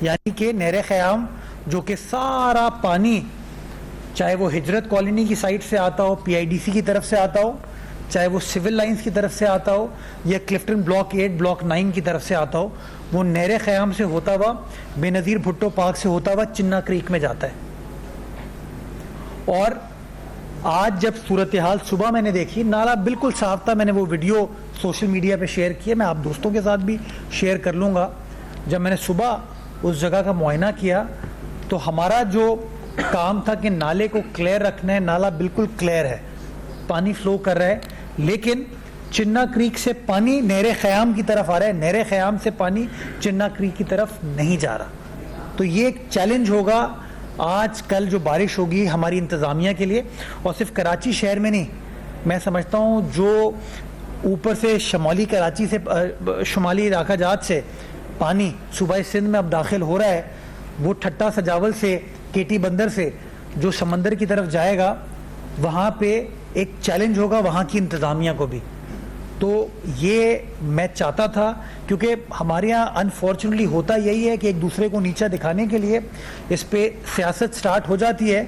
یعنی کہ نہر خیام جو کہ سارا پانی چاہے وہ ہجرت کالونی کی سائٹ سے آتا ہو، پی آئی ڈی سی کی طرف سے آتا ہو، چاہے وہ سول لائنز کی طرف سے آتا ہو یا کلفٹن بلاک 8 بلاک 9 کی طرف سے آتا ہو، وہ نہر خیام سے ہوتا ہوا بے نظیر بھٹو پارک سے ہوتا ہوا چنا کریک میں جاتا ہے. اور آج جب صورتحال صبح میں نے دیکھی، نالا بالکل صاف تھا. میں نے وہ ویڈیو سوشل میڈیا پہ شیئر کیا، میں آپ دوستوں کے ساتھ بھی شیئر کر لوں گا. جب میں نے صبح اس جگہ کا معائنہ کیا تو ہمارا جو کام تھا کہ نالے کو کلیئر رکھنا ہے، نالا بالکل کلیئر ہے، پانی فلو کر رہا ہے، لیکن چنا کریک سے پانی نہر خیام کی طرف آ رہا ہے، نہر خیام سے پانی چنا کریک کی طرف نہیں جا رہا. تو یہ ایک چیلنج ہوگا آج کل جو بارش ہوگی ہماری انتظامیہ کے لیے. اور صرف کراچی شہر میں نہیں، میں سمجھتا ہوں جو اوپر سے شمالی کراچی سے شمالی علاقہ جات سے پانی صوبہ سندھ میں اب داخل ہو رہا ہے، وہ ٹھٹا سجاول سے کیٹی بندر سے جو سمندر کی طرف جائے گا، وہاں پہ ایک چیلنج ہوگا وہاں کی انتظامیہ کو بھی. تو یہ میں چاہتا تھا، کیونکہ ہمارے یہاں انفارچونیٹلی ہوتا یہی ہے کہ ایک دوسرے کو نیچا دکھانے کے لیے اس پہ سیاست سٹارٹ ہو جاتی ہے.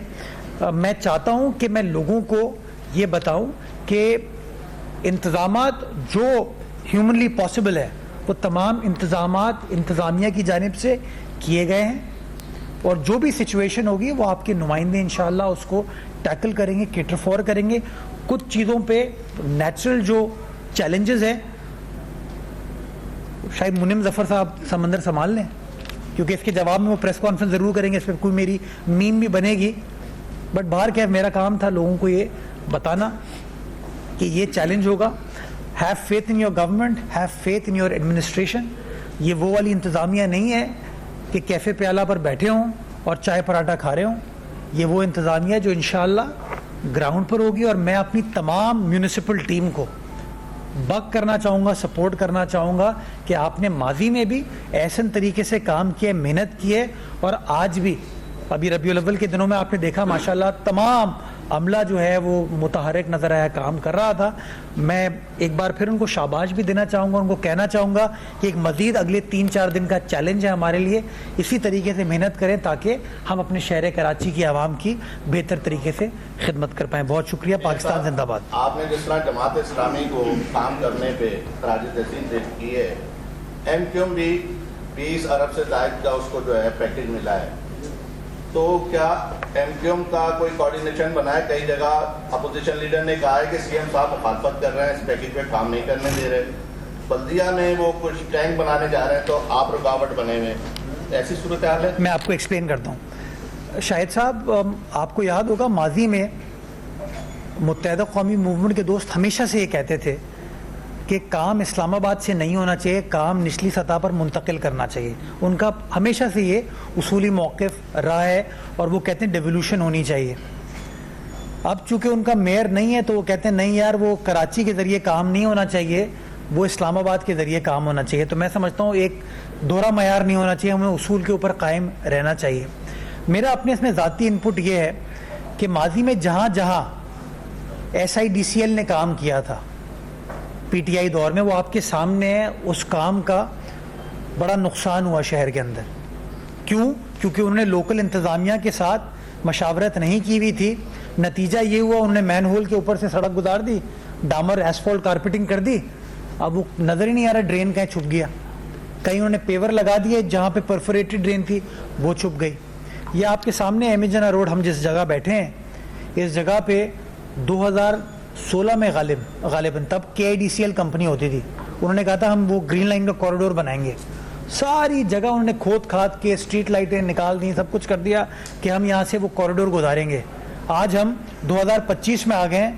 میں چاہتا ہوں کہ میں لوگوں کو یہ بتاؤں کہ انتظامات جو ہیومنلی پاسبل ہے وہ تمام انتظامات انتظامیہ کی جانب سے کیے گئے ہیں، اور جو بھی سچویشن ہوگی وہ آپ کے نمائندے انشاءاللہ اس کو ٹیکل کریں گے، کیٹر فور کریں گے. کچھ چیزوں پہ نیچرل جو چیلنجز ہیں، شاید منم ظفر صاحب سمندر سنبھال لیں، کیونکہ اس کے جواب میں وہ پریس کانفرنس ضرور کریں گے، اس پہ کوئی میری میم بھی بنے گی. بٹ باہر کیا میرا کام تھا لوگوں کو یہ بتانا کہ یہ چیلنج ہوگا. Have faith in your government, have faith in your administration. یہ وہ والی انتظامیہ نہیں ہے کہ کیفے پیالہ پر بیٹھے ہوں اور چائے پراٹھا کھا رہے ہوں. یہ وہ انتظامیہ جو انشاءاللہ گراؤنڈ پر ہوگی. اور میں اپنی تمام میونسپل ٹیم کو بک کرنا چاہوں گا، سپورٹ کرنا چاہوں گا کہ آپ نے ماضی میں بھی ایسے طریقے سے کام کیے، محنت کیے، اور آج بھی ابھی ربیع الاول کے دنوں میں آپ نے دیکھا ماشاءاللہ تمام عملہ جو ہے وہ متحرک نظر آیا، کام کر رہا تھا. میں ایک بار پھر ان کو شاباش بھی دینا چاہوں گا، ان کو کہنا چاہوں گا کہ ایک مزید اگلے 3-4 دن کا چیلنج ہے ہمارے لیے. اسی طریقے سے محنت کریں تاکہ ہم اپنے شہر کراچی کی عوام کی بہتر طریقے سے خدمت کر پائیں. بہت شکریہ. پاکستان زندہ باد. آپ نے جس طرح جماعت اسلامی کو کام کرنے پہ خراج تحسین پیش کی ہے، ایم کیو ایم بھی 20 ارب سے زائد کا اس کو جو ہے پیکیج ملا ہے، تو کیا ایم کیو ایم کا کوئی کوارڈینیشن بنا ہے؟ کئی جگہ اپوزیشن لیڈر نے کہا ہے کہ سی ایم صاحب مخالفت کر رہے ہیں، اس پیکیج پہ کام نہیں کرنے دے رہے. بلدیہ میں وہ کچھ ٹینک بنانے جا رہے ہیں تو آپ رکاوٹ بنے ہوئے، ایسی صورتحال ہے؟ میں آپ کو ایکسپلین کرتا ہوں. شاہد صاحب، آپ کو یاد ہوگا ماضی میں متحدہ قومی موومنٹ کے دوست ہمیشہ سے یہ کہتے تھے کہ کام اسلام آباد سے نہیں ہونا چاہیے، کام نچلی سطح پر منتقل کرنا چاہیے. ان کا ہمیشہ سے یہ اصولی موقف رہا ہے، اور وہ کہتے ہیں ڈیولوشن ہونی چاہیے. اب چونکہ ان کا میئر نہیں ہے تو وہ کہتے ہیں نہیں یار، وہ کراچی کے ذریعے کام نہیں ہونا چاہیے، وہ اسلام آباد کے ذریعے کام ہونا چاہیے. تو میں سمجھتا ہوں ایک دوہرا معیار نہیں ہونا چاہیے، ہمیں اصول کے اوپر قائم رہنا چاہیے. میرا اپنے اس میں ذاتی انپٹ یہ ہے کہ ماضی میں جہاں جہاں S I D C L نے کام کیا تھا پی ٹی آئی دور میں، وہ آپ کے سامنے ہے، اس کام کا بڑا نقصان ہوا شہر کے اندر. کیوں؟ کیونکہ انہوں نے لوکل انتظامیہ کے ساتھ مشاورت نہیں کی ہوئی تھی. نتیجہ یہ ہوا انہوں نے مین ہول کے اوپر سے سڑک گزار دی، ڈامر ایسفالٹ کارپیٹنگ کر دی، اب وہ نظر ہی نہیں آ رہا ڈرین کہیں چھپ گیا. کہیں انہوں نے پیور لگا دیے، جہاں پہ پرفوریٹڈ ڈرین تھی وہ چھپ گئی. یہ آپ کے سامنے ایمیجنا روڈ، ہم جس جگہ بیٹھے ہیں، اس جگہ پہ 2016 میں غالباً تب کے I D C L company ہوتی تھی، انہوں نے کہا تھا ہم وہ گرین لائن کا کوریڈور بنائیں گے. ساری جگہ انہوں نے کھود کھاد کے اسٹریٹ لائٹیں نکال دیں، سب کچھ کر دیا کہ ہم یہاں سے وہ کوریڈور گزاریں گے. آج ہم 2025 میں آ گئے ہیں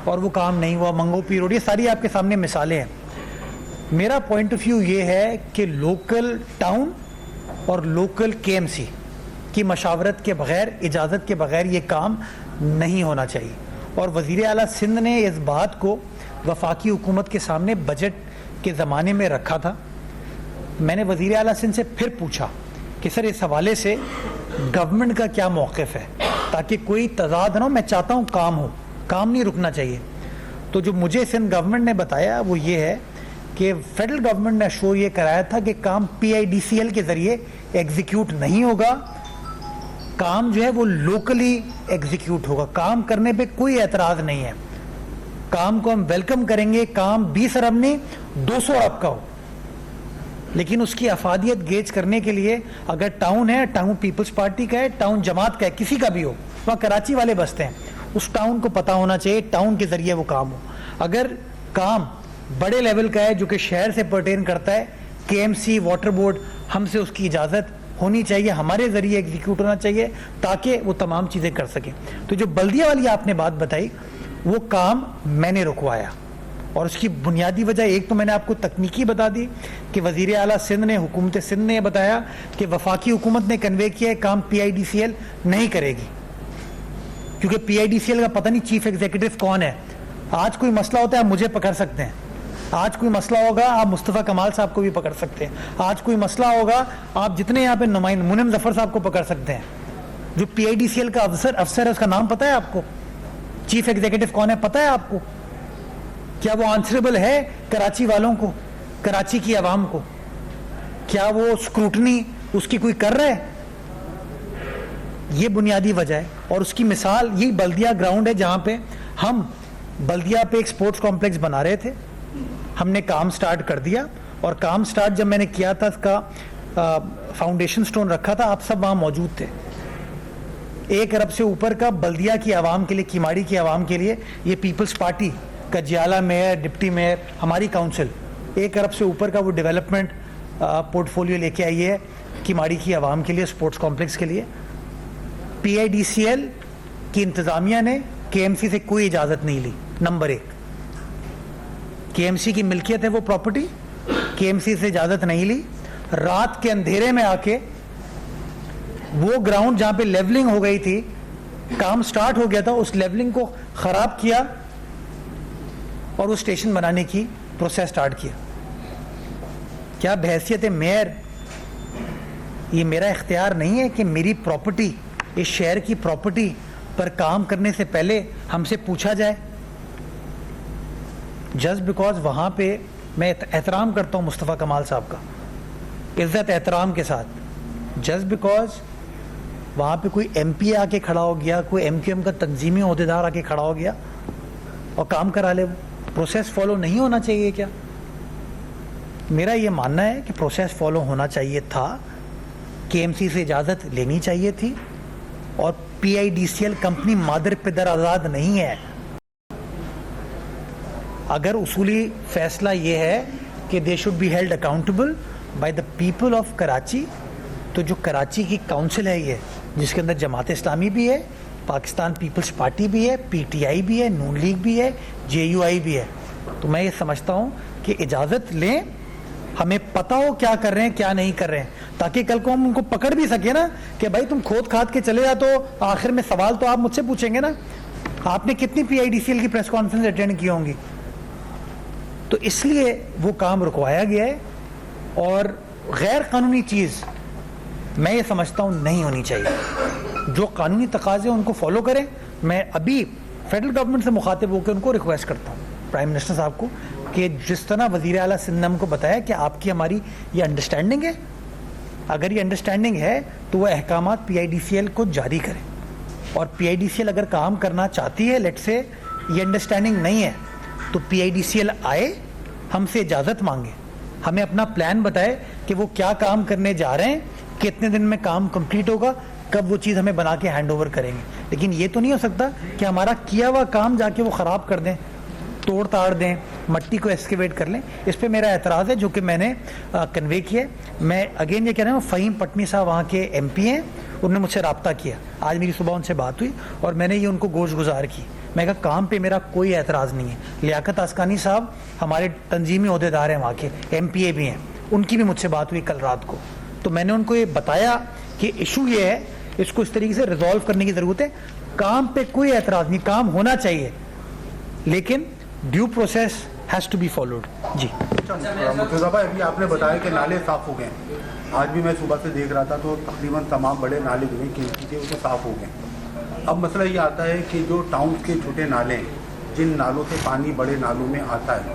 اور وہ کام نہیں ہوا. منگو پی روڈ، یہ ساری آپ کے سامنے مثالیں ہیں. میرا پوائنٹ آف ویو یہ ہے کہ لوکل ٹاؤن اور لوکل کے ایم سی کی مشاورت کے بغیر، اجازت کے بغیر یہ کام نہیں ہونا چاہیے. اور وزیر اعلیٰ سندھ نے اس بات کو وفاقی حکومت کے سامنے بجٹ کے زمانے میں رکھا تھا. میں نے وزیر اعلیٰ سندھ سے پھر پوچھا کہ سر اس حوالے سے گورنمنٹ کا کیا موقف ہے تاکہ کوئی تضاد نہ ہو. میں چاہتا ہوں کام ہو، کام نہیں رکنا چاہیے. تو جو مجھے سندھ گورنمنٹ نے بتایا وہ یہ ہے کہ فیڈرل گورنمنٹ نے اشور یہ کرایا تھا کہ کام PIDCL کے ذریعے ایگزیکیوٹ نہیں ہوگا, کام جو ہے وہ لوکلی ایگزیکیوٹ ہوگا. کام کرنے پہ کوئی اعتراض نہیں ہے, کام کو ہم ویلکم کریں گے, کام 20 ارب نہیں 200 ارب کا ہو, لیکن اس کی افادیت گیج کرنے کے لیے اگر ٹاؤن ہے, ٹاؤن پیپلز پارٹی کا ہے, ٹاؤن جماعت کا ہے, کسی کا بھی ہو, وہاں کراچی والے بستے ہیں, اس ٹاؤن کو پتا ہونا چاہیے ٹاؤن کے ذریعے وہ کام ہو. اگر کام بڑے لیول کا ہے جو کہ شہر سے پرٹین کرتا ہے, KMC واٹر بورڈ, ہم سے اس کی اجازت ہونی چاہیے, ہمارے ذریعے ایگزیکیوٹ ہونا چاہیے تاکہ وہ تمام چیزیں کر سکیں. تو جو بلدیہ والی آپ نے بات بتائی وہ کام میں نے رکوایا, اور اس کی بنیادی وجہ ایک تو میں نے آپ کو تکنیکی بتا دی کہ وزیر اعلیٰ سندھ نے, حکومت سندھ نے بتایا کہ وفاقی حکومت نے کنوے کیا ہے کام PIDCL نہیں کرے گی, کیونکہ PIDCL کا پتہ نہیں چیف ایگزیکٹو کون ہے. آج کوئی مسئلہ ہوتا ہے آپ مجھے پکڑ سکتے ہیں, آج کوئی مسئلہ ہوگا آپ مصطفیٰ کمال صاحب کو بھی پکڑ سکتے ہیں, آج کوئی مسئلہ ہوگا آپ جتنے یہاں پہ نمائندے منم ظفر صاحب کو پکڑ سکتے ہیں. جو PIDCL کا افسر ہے اس کا نام پتہ ہے آپ کو, چیف ایگزیکٹو کون ہے پتہ ہے آپ کو, کیا وہ آنسریبل ہے کراچی والوں کو, کراچی کی عوام کو, کیا وہ اسکروٹنی اس کی کوئی کر رہا ہے؟ یہ بنیادی وجہ ہے. اور اس کی مثال یہی بلدیہ گراؤنڈ ہے جہاں پہ ہم بلدیہ پہ ایک سپورٹس کمپلیکس بنا رہے تھے, ہم نے کام سٹارٹ کر دیا, اور کام سٹارٹ جب میں نے کیا تھا اس کا فاؤنڈیشن سٹون رکھا تھا, آپ سب وہاں موجود تھے. 1 ارب سے اوپر کا بلدیہ کی عوام کے لیے, کیماڑی کی عوام کے لیے, یہ پیپلز پارٹی کا جیالہ میئر, ڈپٹی میئر, ہماری کاؤنسل 1 ارب سے اوپر کا وہ ڈیولپمنٹ پورٹ فولیو لے کے آئی ہے کیماڑی کی عوام کے لیے, سپورٹس کمپلیکس کے لیے. PIDCL کی انتظامیہ نے KMC سے کوئی اجازت نہیں لی. نمبر 1, KMC کی ملکیت ہے وہ پراپرٹی, KMC سے اجازت نہیں لی. رات کے اندھیرے میں آ کے وہ گراؤنڈ جہاں پہ لیولنگ ہو گئی تھی, کام سٹارٹ ہو گیا تھا, اس لیولنگ کو خراب کیا اور وہ اسٹیشن بنانے کی پروسیس سٹارٹ کیا. کیا بحیثیت میئر یہ میرا اختیار نہیں ہے کہ میری پراپرٹی, اس شہر کی پراپرٹی پر کام کرنے سے پہلے ہم سے پوچھا جائے؟ جسٹ بیکاز وہاں پہ میں احترام کرتا ہوں مصطفیٰ کمال صاحب کا, عزت احترام کے ساتھ, جسٹ بیکاز وہاں پہ کوئی MP آ کے کھڑا ہو گیا, کوئی MQM کا تنظیمی عہدیدار آ کے کھڑا ہو گیا اور کام کرا لے, وہ پروسیس فالو نہیں ہونا چاہیے کیا؟ میرا یہ ماننا ہے کہ پروسیس فالو ہونا چاہیے تھا, KMC سے اجازت لینی چاہیے تھی, اور PIDCL کمپنی مادر پدر آزاد نہیں ہے. اگر اصولی فیصلہ یہ ہے کہ they should be held accountable by the people of Karachi, تو جو کراچی کی کاؤنسل ہے یہ, جس کے اندر جماعت اسلامی بھی ہے, پاکستان پیپلز پارٹی بھی ہے, PTI بھی ہے, نون لیگ بھی ہے, JUI بھی ہے, تو میں یہ سمجھتا ہوں کہ اجازت لیں, ہمیں پتہ ہو کیا کر رہے ہیں کیا نہیں کر رہے ہیں, تاکہ کل کو ہم ان کو پکڑ بھی سکیں نا کہ بھائی تم کھود کھاد کے چلے جا, تو آخر میں سوال تو آپ مجھ سے پوچھیں گے نا, آپ نے کتنی PIDCL کی پریس کانفرنس اٹینڈ کی ہوں گی. تو اس لیے وہ کام رکوایا گیا ہے, اور غیر قانونی چیز میں یہ سمجھتا ہوں نہیں ہونی چاہیے. جو قانونی تقاضے ان کو فالو کریں. میں ابھی فیڈرل گورنمنٹ سے مخاطب ہو کے ان کو ریکویسٹ کرتا ہوں, پرائم منسٹر صاحب کو, کہ جس طرح وزیر اعلیٰ سندھ نے ہم کو بتایا کہ آپ کی ہماری یہ انڈرسٹینڈنگ ہے, اگر یہ انڈرسٹینڈنگ ہے تو وہ احکامات PIDCL کو جاری کریں, اور PIDCL اگر کام کرنا چاہتی ہے, لیٹ سے یہ انڈرسٹینڈنگ نہیں ہے, تو PIDCL آئے, ہم سے اجازت مانگے, ہمیں اپنا پلان بتائے کہ وہ کیا کام کرنے جا رہے ہیں, کتنے دن میں کام کمپلیٹ ہوگا, کب وہ چیز ہمیں بنا کے ہینڈ اوور کریں گے. لیکن یہ تو نہیں ہو سکتا کہ ہمارا کیا ہوا کام جا کے وہ خراب کر دیں, توڑ تاڑ دیں, مٹی کو ایکسکیویٹ کر لیں. اس پہ میرا اعتراض ہے جو کہ میں نے کنوے کیا. میں اگین یہ کہہ رہا ہوں, فہیم پٹنی صاحب وہاں کے MP ہیں, انہوں نے مجھ سے رابطہ کیا, آج میری صبح ان سے بات ہوئی اور میں نے یہ ان کو گوش گزار کی. میں کہا کام پہ میرا کوئی اعتراض نہیں ہے. لیاقت اسکانی صاحب ہمارے تنظیمی عہدیدار ہیں وہاں کے, MPA بھی ہیں, ان کی بھی مجھ سے بات ہوئی کل رات کو. تو میں نے ان کو یہ بتایا کہ ایشو یہ ہے, اس کو اس طریقے سے ریزالو کرنے کی ضرورت ہے. کام پہ کوئی اعتراض نہیں, کام ہونا چاہیے, لیکن due process has to be followed. جی مرتضیٰ بھائی, ابھی آپ نے بتایا کہ نالے صاف ہو گئے ہیں. آج بھی میں صبح سے دیکھ رہا تھا تو تقریباً تمام بڑے نالے جو ہیں قیمتی تھے وہ تو صاف ہو گئے. اب مسئلہ یہ آتا ہے کہ جو ٹاؤنس کے چھوٹے نالے ہیں, جن نالوں سے پانی بڑے نالوں میں آتا ہے,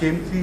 KMC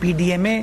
PDMA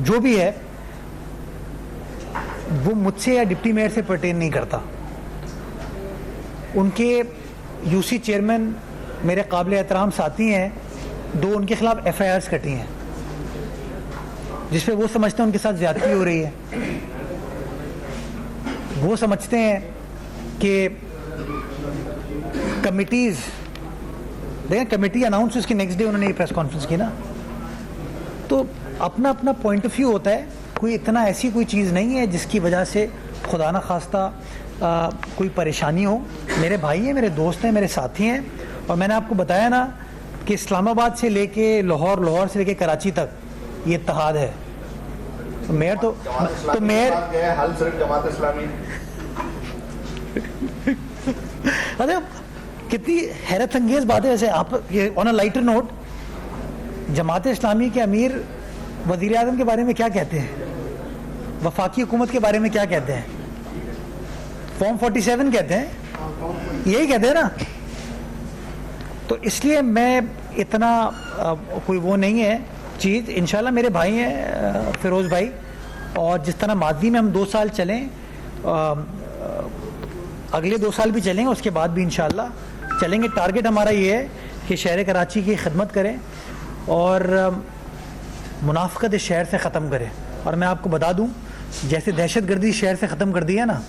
جو بھی ہے وہ مجھ سے یا ڈپٹی میئر سے پرٹین نہیں کرتا. ان کے یو سی چیئرمین میرے قابل احترام ساتھی ہیں, 2 ان کے خلاف ایف آئی آرز کٹی ہیں جس پہ وہ سمجھتے ہیں ان کے ساتھ زیادتی ہو رہی ہے. وہ سمجھتے ہیں کہ کمیٹیز دیکھیں, کمیٹی اناؤنس اس کی نیکسٹ ڈے انہوں نے یہ پریس کانفرنس کی نا, تو اپنا اپنا پوائنٹ آف ویو ہوتا ہے. کوئی اتنا ایسی کوئی چیز نہیں ہے جس کی وجہ سے خدا نخواستہ کوئی پریشانی ہو. میرے بھائی ہیں, میرے دوست ہیں, میرے ساتھی ہیں, اور میں نے آپ کو بتایا نا کہ اسلام آباد سے لے کے لاہور, لاہور سے لے کے کراچی تک یہ اتحاد ہے. میئر تو میئر حل صرف جماعت اسلامی. ارے کتنی حیرت انگیز بات ہے. ویسے آپ آن اے لائٹر نوٹ, جماعت اسلامی کے امیر وزیر اعظم کے بارے میں کیا کہتے ہیں, وفاقی حکومت کے بارے میں کیا کہتے ہیں, فارم 47 کہتے ہیں, یہی کہتے ہیں نا. تو اس لیے میں اتنا کوئی وہ نہیں ہے چیز. انشاءاللہ میرے بھائی ہیں فیروز بھائی, اور جس طرح ماضی میں ہم 2 سال چلیں, اگلے 2 سال بھی چلیں گے, اس کے بعد بھی انشاءاللہ چلیں گے. ٹارگٹ ہمارا یہ ہے کہ شہر کراچی کی خدمت کریں اور منافقت اس شہر سے ختم کریں. اور میں آپ کو بتا دوں, جیسے دہشت گردی شہر سے ختم کر دی ہے نا,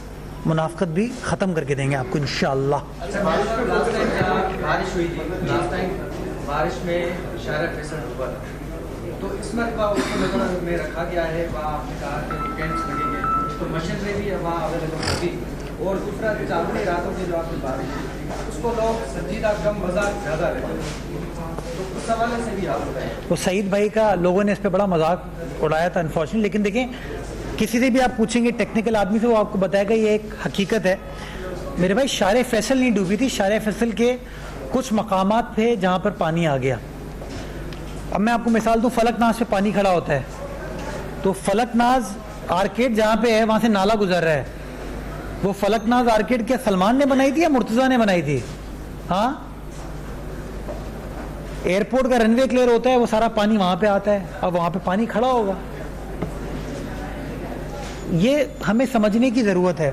منافقت بھی ختم کر کے دیں گے آپ کو انشاءاللہ. بارش ہوئی تھی لاسٹ ٹائم, بارش میں شہر فیصل ڈوبا تھا, تو اس مرتبہ اس کو نظر میں رکھا گیا ہے. وہاں آپ نے کہا کہ ویکینڈس لگیں گے, تو مشینری بھی وہاں اویلیبل ہوگی. اور دوسرا چاروی راتوں کی جو آپ کی بارش ہے اس کو لوگ سنجیدہ کم مزاق زیادہ رہتے ہیں, تو اس حوالے سے بھی آپ بتائیں. وہ سعید بھائی کا لوگوں نے اس پہ بڑا مذاق اڑایا تھا انفارچونیٹلی. لیکن دیکھیں, کسی سے بھی آپ پوچھیں گے ٹیکنیکل آدمی سے, وہ آپ کو بتائے گا یہ ایک حقیقت ہے. میرے بھائی شارع فیصل نہیں ڈوبی تھی, شارع فیصل کے کچھ مقامات تھے جہاں پر پانی آ گیا. اب میں آپ کو مثال دوں, فلک ناز پہ پانی کھڑا ہوتا ہے, تو فلک ناز آرکیڈ جہاں پہ ہے وہاں سے نالا گزر رہا ہے. وہ فلک ناز آرکیڈ کیا سلمان نے بنائی تھی یا مرتضیٰ نے بنائی تھی؟ ہاں, ایئرپورٹ کا رن وے کلیئر ہوتا ہے, وہ سارا پانی وہاں پہ آتا ہے, اب وہاں پہ پانی کھڑا ہوگا. یہ ہمیں سمجھنے کی ضرورت ہے.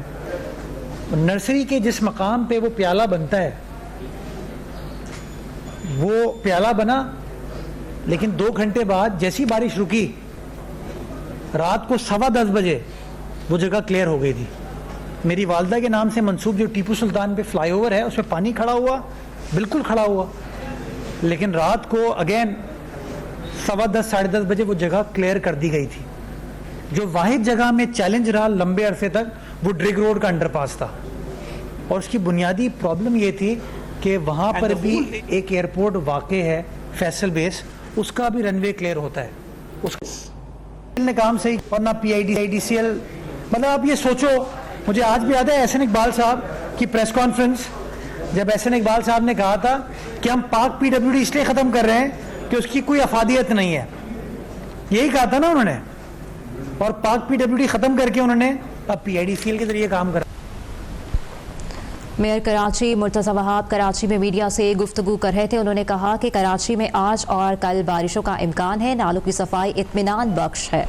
نرسری کے جس مقام پہ وہ پیالہ بنتا ہے وہ پیالہ بنا, لیکن 2 گھنٹے بعد جیسی بارش رکی, رات کو 10:15 بجے وہ جگہ کلیئر ہو گئی تھی. میری والدہ کے نام سے منسوب جو ٹیپو سلطان پہ فلائی اوور ہے, اس پہ پانی کھڑا ہوا, بالکل کھڑا ہوا, لیکن رات کو اگین 10:15 ساڑھے 10 بجے وہ جگہ کلیئر کر دی گئی تھی. جو واحد جگہ میں چیلنج رہا لمبے عرصے تک وہ ڈرگ روڈ کا انڈر پاس تھا, اور اس کی بنیادی پرابلم یہ تھی کہ وہاں پر بھی ایک ایئرپورٹ واقع ہے فیصل بیس, اس کا بھی رن وے کلیئر ہوتا ہے. اس نے کام صحیح, اور نہ PIDCL. مطلب آپ یہ سوچو, مجھے آج بھی یاد ہے احسن اقبال صاحب کی پریس کانفرنس, جب احسن اقبال صاحب نے کہا تھا کہ ہم پاک PWD اس لیے ختم کر رہے ہیں کہ اس کی کوئی افادیت نہیں ہے, یہی کہا تھا نا انہوں نے, اور پاک PWD ختم کر کے انہوں نے اب PIDCL کے ذریعے کام کرا. میئر کراچی مرتضی وہاب کراچی میں میڈیا سے گفتگو کر رہے تھے. انہوں نے کہا کہ کراچی میں آج اور کل بارشوں کا امکان ہے, نالوں کی صفائی اطمینان بخش ہے.